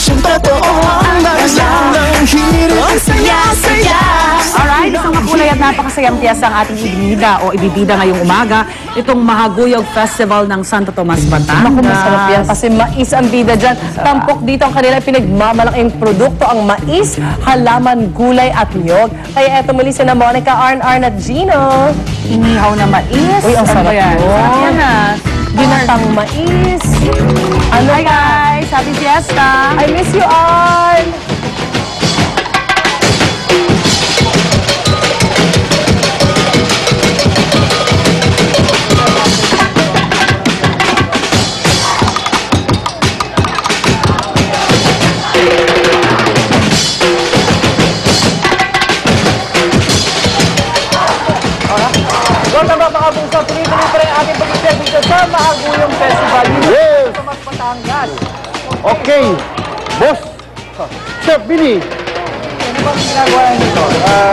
Serbisyong totoo ang unang hirit. Ang saya-saya. Alright, isang makulay at napakasayang piyesa ang ating ibibida o ibibida ngayong umaga. Itong Mahaguyog Festival ng Santo Tomas, Batangas. Naku, masarap yan kasi mais ang bida dyan. Tampok dito ang kanila pinagmamalaking produkto, ang mais, halaman, gulay at niyog. Kaya eto muli sina Monica, Arn at Gino. Inihaw na mais. Uy, ang sarap yan. yun. Yan na. Ginatang mais. Ano Hi guys! Happy Fiesta! I miss you, Arn! Welcome back mga bunso. Tuloy-tuloy pa rin ating pag-check dito sa Mahaguyong Festival. Yes! Sa Tomas, Batangas. Okay, boss. Chef Billy. Ano bang ginagawa nito?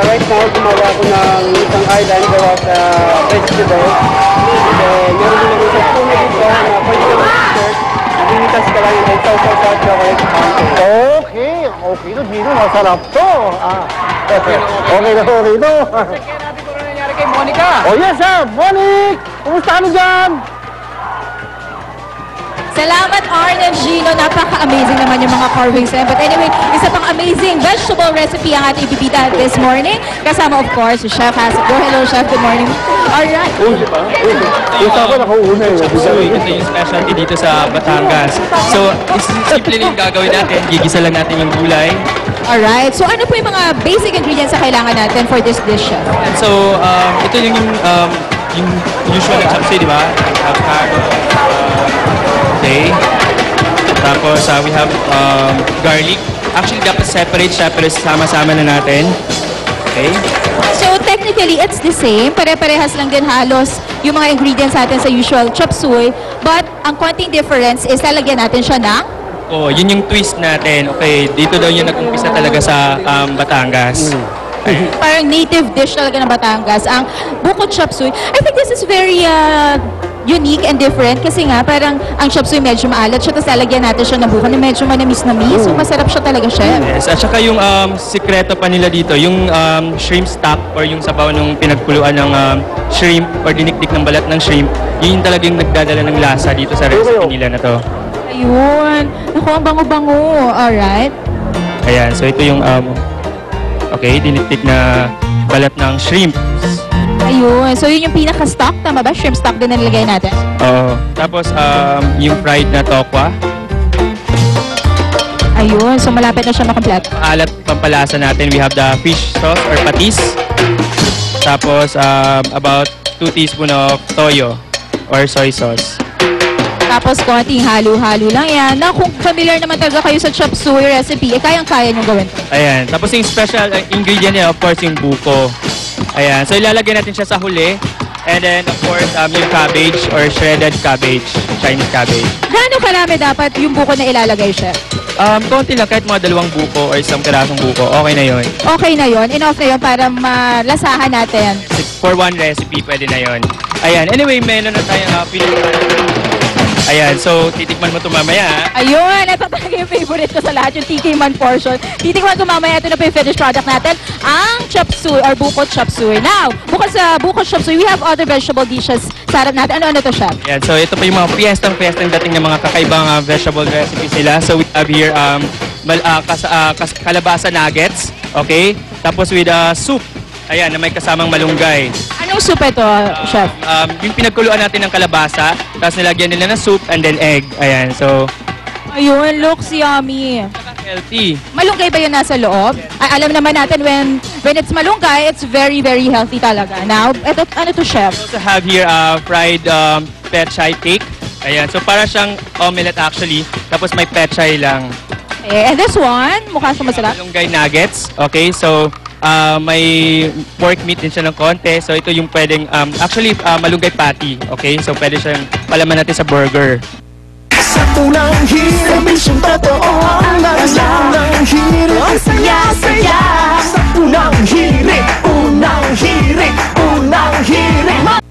Right now, gumawa ko ng isang island gawa sa vegetable. And meron din ako sa puno dito na pwede ka mag-dessert. Nalimitas ka lang yung sausaw sa chocolate fountain. Okay, okay to, Gino. Masarap to. Okay na, okay to. Check natin kung ano nangyari kay Monica. Oh yes, sir. Monique! Kumusta ka dyan? Salamat, Arn and Gino. Napaka-amazing naman yung mga carvings na. But anyway, isa pang amazing vegetable recipe ang ating ibibida this morning. Kasama, of course, si Chef Hassan. Go, hello, Chef. Good morning. Alright. Gusto ako nakauna eh. So, ito yung specialty dito sa Batangas. So, simple lang yung gagawin natin. Gigisa lang natin yung gulay. Alright. So, ano po yung mga basic ingredients na kailangan natin for this dish, Chef? So, ito yung usual na chopsay, di ba? Avocado. Okay. Tapos, we have garlic. Actually, dapat separate siya, pero sama-sama na natin. Okay. So, technically, it's the same. Pare-parehas lang din halos yung mga ingredients natin sa usual chop suey. But, ang konting difference is lalagyan natin siya ng Oh, yun yung twist natin. Okay, dito daw yung nag-umpisa talaga sa Batangas. parang native dish talaga ng Batangas, ang buko chop suey. I think this is very unique and different kasi nga parang ang chop suey medyo maalat siya, tapos lalagyan natin siya ng buko na medyo manamis-namis. So masarap siya talaga, Chef. Yes, at saka yung sikreto pa nila dito, yung shrimp stock or yung sabaw ng pinagkuluan ng shrimp or dinikdik ng balat ng shrimp, yun talagang nagdadala ng lasa dito sa recipe nila na to. Ayun. Naku, ang bango-bango. Alright. Ayan, so ito yung okay, dinikdik na balat ng shrimp. Ayun. So yun yung pinaka-stock, tama ba? Shrimp stock din na nilagay natin. Oo. Tapos yung fried na tokwa. Ayun. So malapit na siya makompleto. Alat pampalasa natin, we have the fish sauce or patis. Tapos about 2 teaspoon of toyo or soy sauce. Tapos konting halo-halo lang yan. Na kung familiar naman talaga kayo sa chop suey recipe, kayang-kaya nyo gawin to. Ayan. Tapos yung special ingredient niya, of course, yung buko. Ayan. So ilalagay natin siya sa huli. And then, of course, yung cabbage or shredded cabbage, Chinese cabbage. Gaano karami dapat yung buko na ilalagay, Chef? Konti lang, kahit mga 2 buko or isang pirasong buko, okay na yun. Okay na yon, enough na yon para malasahan natin. For one recipe, pwede na yun. Ayan. Anyway, meron na tayong pinag-aral. Ayan, so titikman mo ito mamaya. Ayun, ito talaga yung favorite ko sa lahat, yung TK Man portion. Titikman ko mamaya, ito na po yung finished product natin, ang chop suey or buko chop suey. Now, bukod sa buko chop suey, we have other vegetable dishes sa harap natin. Ano-ano to, Chef? Ayan, so ito pa yung mga fiestang dating ng mga kakaibang vegetable recipes nila. So we have here kalabasa nuggets, okay? Tapos with soup. Ayan, na may kasamang malunggay. Anong soup ito, Chef? Yung pinagkuluan natin ng kalabasa, tapos nilagyan nila ng soup and then egg. Ayan, so Ayun, looks yummy. healthy. Malunggay ba yun nasa loob? Ay, alam naman natin when it's malunggay, it's very, very healthy talaga. Now, ito, ano to, Chef? We also have here fried pechay cake. Ayan, so para siyang omelette actually, tapos may pechay lang. Okay, and this one, mukha siyang masarap. Malunggay nuggets, okay, so may pork meat din siya ng konti. So ito yung pwedeng, actually malunggay patty, okay? So pwede siyang palaman natin sa burger. Sa unang hirit, serbisyong totoo ang unang hirit. Ang saya-saya. Sa unang hirit, unang hirit, unang hirit.